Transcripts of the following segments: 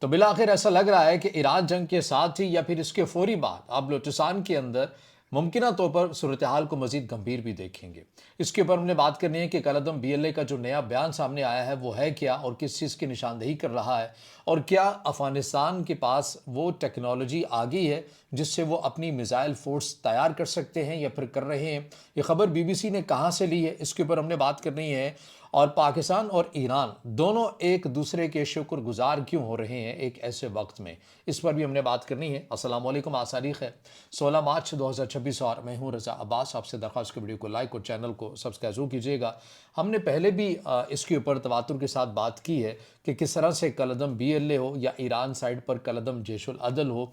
تو بالآخر ایسا لگ رہا ہے کہ ایران جنگ کے ساتھ ہی یا پھر اس کے فوری بعد اب بلوچستان کے اندر ممکنہ طور پر صورتحال کو مزید گمبھیر بھی دیکھیں گے۔ اس کے اوپر ہم نے بات کرنی ہے کہ کالعدم بی ایل اے کا جو نیا بیان سامنے آیا ہے وہ ہے کیا اور کس چیز کی نشاندہی کر رہا ہے، اور کیا افغانستان کے پاس وہ ٹیکنالوجی آ گئی ہے جس سے وہ اپنی میزائل فورس تیار کر سکتے ہیں یا پھر کر رہے ہیں۔ یہ خبر بی بی سی نے کہاں سے لی ہے، اس کے اوپر ہم نے بات کرنی ہے۔ اور پاکستان اور ایران دونوں ایک دوسرے کے شکر گزار کیوں ہو رہے ہیں ایک ایسے وقت میں، اس پر بھی ہم نے بات کرنی ہے۔ السلام علیکم، آج تاریخ ہے 16 مارچ 2026 اور میں ہوں رضا عباس۔ آپ سے درخواست کی ویڈیو کو لائک اور چینل کو سبسکرائب ضرور کیجیے گا۔ ہم نے پہلے بھی اس کے اوپر تواتر کے ساتھ بات کی ہے کہ کس طرح سے کالعدم بی ایل اے ہو یا ایران سائڈ پر کالعدم جیش العدل ہو،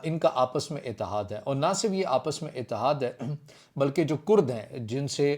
ان کا آپس میں اتحاد ہے، اور نہ صرف یہ آپس میں اتحاد ہے بلکہ جو کرد ہیں جن سے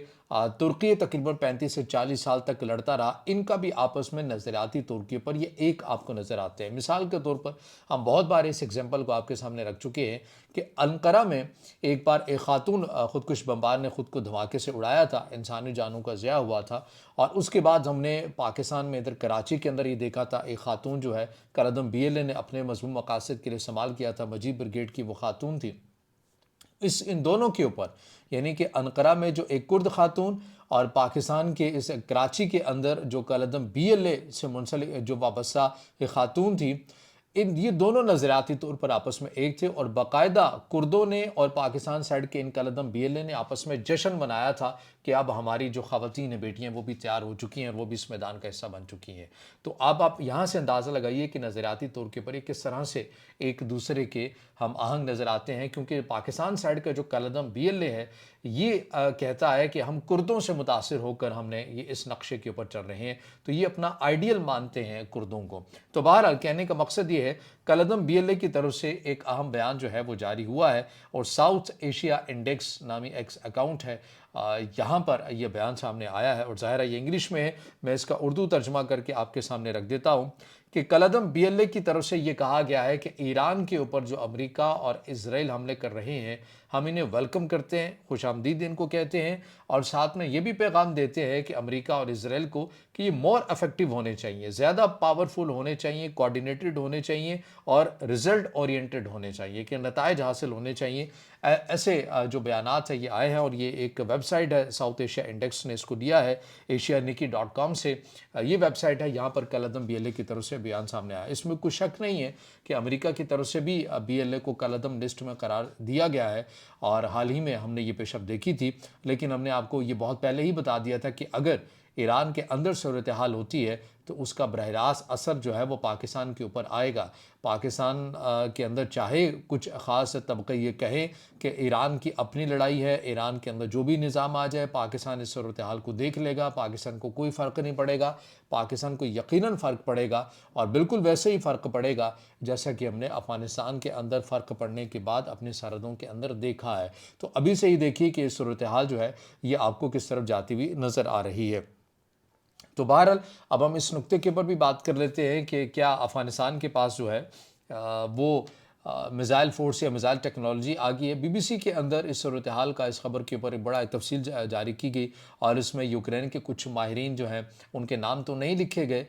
ترکی تقریباً 35 سے 40 سال تک لڑتا رہا، ان کا بھی آپس میں نظریاتی طور کے پر یہ ایک آپ کو نظر آتے ہیں۔ مثال کے طور پر ہم بہت بار اس ایگزامپل کو آپ کے سامنے رکھ چکے ہیں کہ انقرہ میں ایک بار ایک خاتون خودکش بمبار نے خود کو دھماکے سے اڑایا تھا، انسانی جانوں کا ضیاع ہوا تھا، اور اس کے بعد ہم نے پاکستان میں ادھر کراچی کے اندر یہ دیکھا تھا، ایک خاتون جو ہے کالعدم بی ایل اے نے اپنے مذموم مقاصد کے لیے استعمال کیا تھا، مجیب بریگیڈ کی وہ خاتون تھی۔ ان دونوں کے اوپر یعنی کہ انقرہ میں جو ایک کرد خاتون اور پاکستان کے اس کراچی کے اندر جو کالعدم بی ایل اے سے منسلک جو وابستہ ایک خاتون تھی، یہ دونوں نظریاتی طور پر آپس میں ایک تھے، اور باقاعدہ کردوں نے اور پاکستان سائڈ کے ان کالعدم بی ایل اے نے آپس میں جشن منایا تھا کہ اب ہماری جو خواتین بیٹیاں وہ بھی تیار ہو چکی ہیں اور وہ بھی اس میدان کا حصہ بن چکی ہیں۔ تو اب آپ یہاں سے اندازہ لگائیے کہ نظریاتی طور کے پر یہ کس طرح سے ایک دوسرے کے ہم آہنگ نظر آتے ہیں، کیونکہ پاکستان سائڈ کا جو کالعدم بی ایل اے ہے یہ کہتا ہے کہ ہم کردوں سے متاثر ہو کر ہم نے یہ اس نقشے کے اوپر چل رہے ہیں، تو یہ اپنا آئیڈیل مانتے ہیں کردوں کو۔ تو بہرحال کہنے کا مقصد یہ ہے کالعدم بی ایل اے کی طرف سے ایک اہم بیان جو ہے وہ جاری ہوا ہے، اور ساؤتھ ایشیا انڈیکس نامی ایک اکاؤنٹ ہے، یہاں پر یہ بیان سامنے آیا ہے، اور ظاہر ہے یہ انگلش میں ہے، میں اس کا اردو ترجمہ کر کے آپ کے سامنے رکھ دیتا ہوں کہ کالعدم بی ایل اے کی طرف سے یہ کہا گیا ہے کہ ایران کے اوپر جو امریکہ اور اسرائیل حملے کر رہے ہیں، ہم انہیں ویلکم کرتے ہیں، خوش آمدید ان کو کہتے ہیں، اور ساتھ میں یہ بھی پیغام دیتے ہیں کہ امریکہ اور اسرائیل کو کہ یہ مور افیکٹو ہونے چاہیے، زیادہ پاورفل ہونے چاہیے، کوارڈینیٹڈ ہونے چاہیے، اور رزلٹ اورینٹڈ ہونے چاہیے، کہ نتائج حاصل ہونے چاہیے۔ ایسے جو بیانات ہیں یہ آئے ہیں، اور یہ ایک ویب سائٹ ہے ساؤتھ ایشیا انڈیکس نے اس کو دیا ہے asianiki.com سے، یہ ویب سائٹ ہے، یہاں پر کالعدم بی ایل اے کی طرف سے بیان سامنے آیا۔ اس میں کوئی شک نہیں ہے کہ امریکہ کی طرف سے بھی بی ایل اے کو کالعدم لسٹ میں قرار دیا گیا ہے، اور حال ہی میں ہم نے یہ پیشرفت دیکھی تھی، لیکن ہم نے آپ کو یہ بہت پہلے ہی بتا دیا تھا کہ اگر ایران کے اندر صورتحال ہوتی ہے تو اس کا براہ راست اثر جو ہے وہ پاکستان کے اوپر آئے گا۔ پاکستان کے اندر چاہے کچھ خاص طبقے یہ کہیں کہ ایران کی اپنی لڑائی ہے، ایران کے اندر جو بھی نظام آ جائے پاکستان اس صورتحال کو دیکھ لے گا، پاکستان کو کوئی فرق نہیں پڑے گا، پاکستان کو یقیناً فرق پڑے گا، اور بالکل ویسے ہی فرق پڑے گا جیسا کہ ہم نے افغانستان کے اندر فرق پڑنے کے بعد اپنی سرحدوں کے اندر دیکھا ہے۔ تو ابھی سے ہی دیکھیے کہ یہ صورتحال جو ہے یہ آپ کو کس طرف جاتی ہوئی نظر آ رہی ہے۔ تو بہرحال اب ہم اس نقطے کے اوپر بھی بات کر لیتے ہیں کہ کیا افغانستان کے پاس جو ہے وہ میزائل فورس یا میزائل ٹیکنالوجی آ گئی ہے۔ بی بی سی کے اندر اس صورتحال کا اس خبر کے اوپر ایک بڑا تفصیل جاری کی گئی، اور اس میں یوکرین کے کچھ ماہرین جو ہیں ان کے نام تو نہیں لکھے گئے،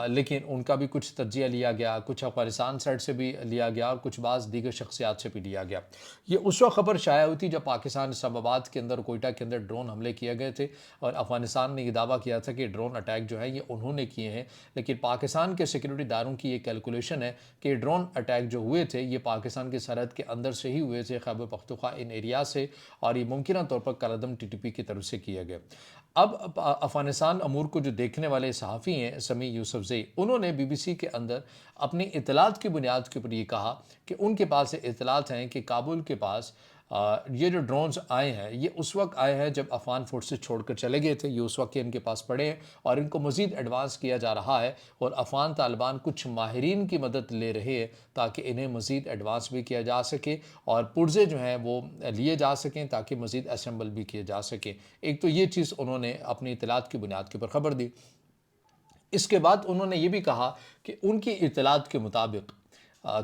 لیکن ان کا بھی کچھ تجزیہ لیا گیا، کچھ افغانستان سائڈ سے بھی لیا گیا، اور کچھ بعض دیگر شخصیات سے بھی لیا گیا۔ یہ اس وقت خبر شائع ہوئی تھی جب پاکستان اسلام آباد کے اندر کوئٹہ کے اندر ڈرون حملے کیے گئے تھے، اور افغانستان نے یہ دعویٰ کیا تھا کہ ڈرون اٹیک جو ہے یہ انہوں نے کیے ہیں، لیکن پاکستان کے سیکیورٹی داروں کی یہ کیلکولیشن ہے کہ ڈرون اٹیک جو ہوئے تھے یہ پاکستان کی سرحد کے اندر سے ہی ہوئے تھے، خیبر پختونخوا ان ایریا سے، اور یہ ممکنہ طور پر کالعدم ٹی ٹی پی کی طرف سے کیا گیا۔ اب افغانستان امور کو جو دیکھنے والے صحافی ہیں سمیع یوسف زئی، انہوں نے بی بی سی کے اندر اپنی اطلاعات کی بنیاد کے اوپر یہ کہا کہ ان کے پاس اطلاعات ہیں کہ کابل کے پاس یہ جو ڈرونز آئے ہیں یہ اس وقت آئے ہیں جب افغان فورسز چھوڑ کر چلے گئے تھے، یہ اس وقت ان کے پاس پڑے ہیں، اور ان کو مزید ایڈوانس کیا جا رہا ہے، اور افغان طالبان کچھ ماہرین کی مدد لے رہے ہیں تاکہ انہیں مزید ایڈوانس بھی کیا جا سکے، اور پرزے جو ہیں وہ لیے جا سکیں تاکہ مزید اسمبل بھی کیے جا سکیں۔ ایک تو یہ چیز انہوں نے اپنی اطلاعات کی بنیاد کے اوپر خبر دی۔ اس کے بعد انہوں نے یہ بھی کہا کہ ان کی اطلاعات کے مطابق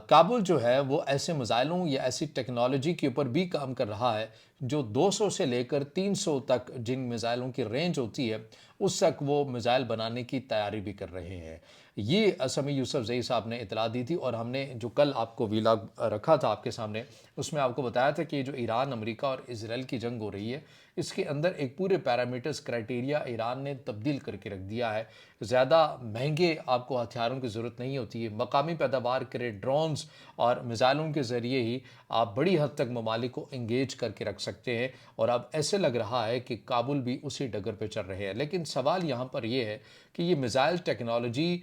کابل جو ہے وہ ایسے میزائلوں یا ایسی ٹیکنالوجی کے اوپر بھی کام کر رہا ہے جو 200 سے لے کر 300 تک جن میزائلوں کی رینج ہوتی ہے اس تک وہ میزائل بنانے کی تیاری بھی کر رہے ہیں۔ یہ سمیع یوسف زئی صاحب نے اطلاع دی تھی، اور ہم نے جو کل آپ کو ویلاگ رکھا تھا آپ کے سامنے، اس میں آپ کو بتایا تھا کہ جو ایران، امریکہ اور اسرائیل کی جنگ ہو رہی ہے، اس کے اندر ایک پورے پیرامیٹرز، کرائٹیریا ایران نے تبدیل کر کے رکھ دیا ہے۔ زیادہ مہنگے آپ کو ہتھیاروں کی ضرورت نہیں ہوتی ہے، مقامی پیداوار کرے ڈرونز اور میزائلوں کے ذریعے ہی آپ بڑی حد تک ممالک کو انگیج کر کے رکھ سکتے ہیں، اور اب ایسے لگ رہا ہے کہ کابل بھی اسی ڈگر پہ چل رہے ہیں۔ لیکن سوال یہاں پر یہ ہے کہ یہ میزائل ٹیکنالوجی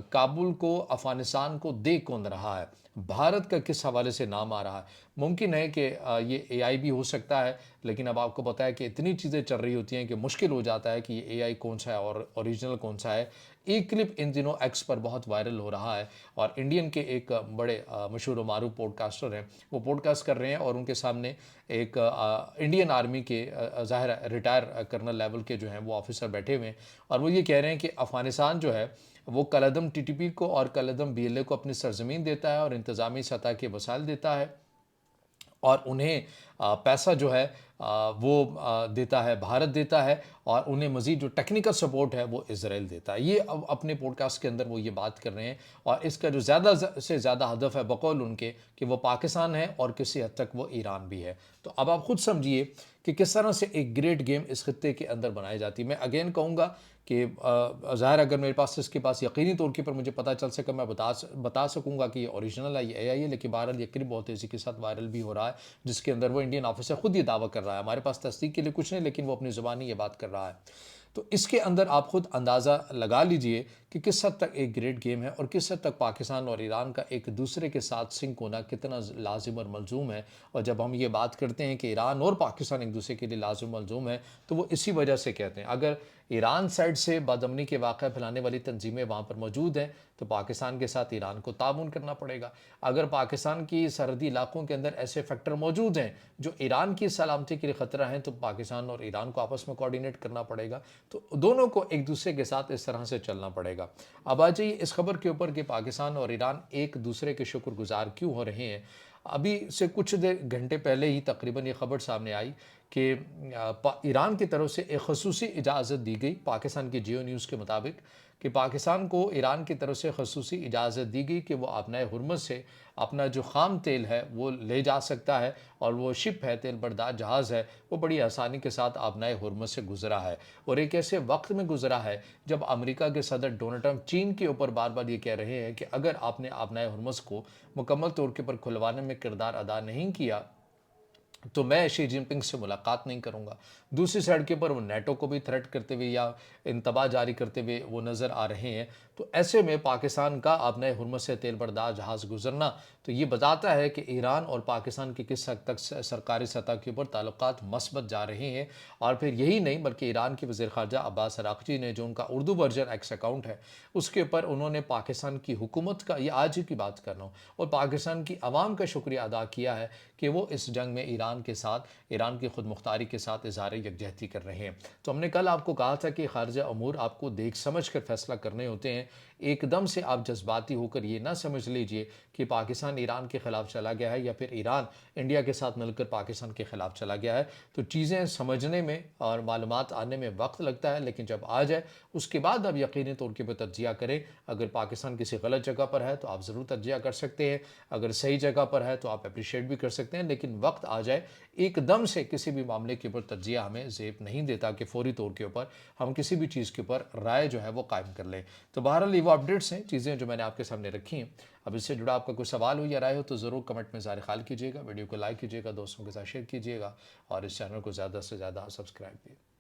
کابل کو، افغانستان کو دے کون رہا ہے؟ بھارت کا کس حوالے سے نام آ رہا ہے؟ ممکن ہے کہ یہ اے آئی بھی ہو سکتا ہے، لیکن اب آپ کو پتا ہے کہ اتنی چیزیں چل رہی ہوتی ہیں کہ مشکل ہو جاتا ہے کہ یہ اے آئی کون سا ہے اور اوریجنل کون سا ہے۔ ایک کلپ ان دنوں ایکس پر بہت وائرل ہو رہا ہے، اور انڈین کے ایک بڑے مشہور و معروف پوڈ کاسٹر ہیں، وہ پوڈ کاسٹ کر رہے ہیں، اور ان کے سامنے ایک انڈین آرمی کے ظاہر ریٹائر کرنل لیول کے جو ہیں وہ آفیسر بیٹھے ہوئے ہیں، اور وہ یہ کہہ رہے ہیں کہ افغانستان جو ہے وہ کالعدم ٹی ٹی پی کو اور کالعدم بی ایل اے کو اپنی سرزمین دیتا ہے، اور انتظامی سطح کے وسائل دیتا ہے، اور انہیں پیسہ جو ہے وہ دیتا ہے، بھارت دیتا ہے، اور انہیں مزید جو ٹیکنیکل سپورٹ ہے وہ اسرائیل دیتا ہے۔ یہ اب اپنے پوڈ کاسٹ کے اندر وہ یہ بات کر رہے ہیں، اور اس کا جو زیادہ سے زیادہ ہدف ہے بقول ان کے کہ وہ پاکستان ہے اور کسی حد تک وہ ایران بھی ہے۔ تو اب آپ خود سمجھیے کہ کس طرح سے ایک گریٹ گیم اس خطے کے اندر بنائی جاتی ہے۔ میں اگین کہوں گا کہ ظاہر اگر میرے پاس اس کے پاس یقینی طور کے پر مجھے پتہ چل سکا، میں بتا سکوں گا کہ یہ اوریجنل ہے، یہ اے آئی ہے، لیکن بہرحال یہ کلپ بہت تیزی کے ساتھ وائرل بھی ہو رہا ہے، جس کے اندر وہ انڈین آفیسر خود یہ دعویٰ کر رہا ہے۔ ہمارے پاس تصدیق کے لیے کچھ نہیں، لیکن وہ اپنی زبانی یہ بات کر رہا ہے۔ تو اس کے اندر آپ خود اندازہ لگا لیجئے کہ کس حد تک ایک گریٹ گیم ہے، اور کس حد تک پاکستان اور ایران کا ایک دوسرے کے ساتھ سنک ہونا کتنا لازم اور ملزوم ہے۔ اور جب ہم یہ بات کرتے ہیں کہ ایران اور پاکستان ایک دوسرے کے لیے لازم ملزوم ہے، تو وہ اسی وجہ سے کہتے ہیں۔ اگر ایران سائڈ سے بدامنی کے واقعہ پھیلانے والی تنظیمیں وہاں پر موجود ہیں، تو پاکستان کے ساتھ ایران کو تعاون کرنا پڑے گا۔ اگر پاکستان کی سرحدی علاقوں کے اندر ایسے فیکٹر موجود ہیں جو ایران کی سلامتی کے لیے خطرہ ہیں، تو پاکستان اور ایران کو آپس میں کوارڈینیٹ کرنا پڑے گا۔ تو دونوں کو ایک دوسرے کے ساتھ اس طرح سے چلنا پڑے گا۔ اب آ جائیے اس خبر کے اوپر کہ پاکستان اور ایران ایک دوسرے کے شکر گزار کیوں ہو رہے ہیں۔ ابھی سے کچھ گھنٹے پہلے ہی تقریباً یہ خبر سامنے آئی کہ ایران کی طرف سے ایک خصوصی اجازت دی گئی، پاکستان کی جیو نیوز کے مطابق، کہ پاکستان کو ایران کی طرف سے خصوصی اجازت دی گئی کہ وہ آبنائے ہرمز سے اپنا جو خام تیل ہے وہ لے جا سکتا ہے، اور وہ شپ ہے، تیل بردار جہاز ہے، وہ بڑی آسانی کے ساتھ آبنائے ہرمز سے گزرا ہے، اور ایک ایسے وقت میں گزرا ہے جب امریکہ کے صدر ڈونلڈ ٹرمپ چین کے اوپر بار بار یہ کہہ رہے ہیں کہ اگر آپ نے آبنائے ہرمز کو مکمل طور کے پر کھلوانے میں کردار ادا نہیں کیا تو میں شی جن پنگ سے ملاقات نہیں کروں گا۔ دوسری سائڈ کے اوپر وہ نیٹو کو بھی تھریٹ کرتے ہوئے یا انتباہ جاری کرتے ہوئے وہ نظر آ رہے ہیں۔ تو ایسے میں پاکستان کا آبنائے ہرمز سے تیل بردار جہاز گزرنا تو یہ بتاتا ہے کہ ایران اور پاکستان کی کس حد تک سرکاری سطح کے اوپر تعلقات مثبت جا رہے ہیں۔ اور پھر یہی نہیں بلکہ ایران کے وزیر خارجہ عباس عراقچی نے جو ان کا اردو ورژن ایکس اکاؤنٹ ہے اس کے اوپر انہوں نے پاکستان کی حکومت کا، یہ آج ہی کی بات کر رہا ہوں، اور پاکستان کی عوام کا شکریہ ادا کیا ہے کہ وہ اس جنگ میں ایران کے ساتھ، ایران کی خود مختاری کے ساتھ اظہار یکجہتی کر رہے ہیں۔ تو ہم نے کل آپ کو کہا تھا کہ خارجہ امور آپ کو دیکھ سمجھ کر فیصلہ کرنے ہوتے ہیں، ایک دم سے آپ جذباتی ہو کر یہ نہ سمجھ لیجئے کہ پاکستان ایران کے خلاف چلا گیا ہے یا پھر ایران انڈیا کے ساتھ مل کر پاکستان کے خلاف چلا گیا ہے۔ تو چیزیں سمجھنے میں اور معلومات آنے میں وقت لگتا ہے، لیکن جب آ جائے اس کے بعد آپ یقینی طور کے پر تجزیہ کریں۔ اگر پاکستان کسی غلط جگہ پر ہے تو آپ ضرور تجزیہ کر سکتے ہیں، اگر صحیح جگہ پر ہے تو آپ اپریشیٹ بھی کر سکتے ہیں، لیکن وقت آ جائے ایک دم سے کسی بھی معاملے کے اوپر تجزیہ ہمیں زیب نہیں دیتا کہ فوری طور کے اوپر ہم کسی بھی چیز کے اوپر رائے جو ہے وہ قائم کر لیں۔ تو بہرحال یہ وہ اپڈیٹس ہیں، چیزیں جو میں نے آپ کے سامنے رکھی ہیں۔ اب اس سے جڑا آپ کا کوئی سوال ہو یا رائے ہو تو ضرور کمنٹ میں اظہار خیال کیجیے گا، ویڈیو کو لائک کیجیے گا، دوستوں کے ساتھ شیئر کیجیے گا، اور اس چینل کو زیادہ سے زیادہ سبسکرائب کیجیے۔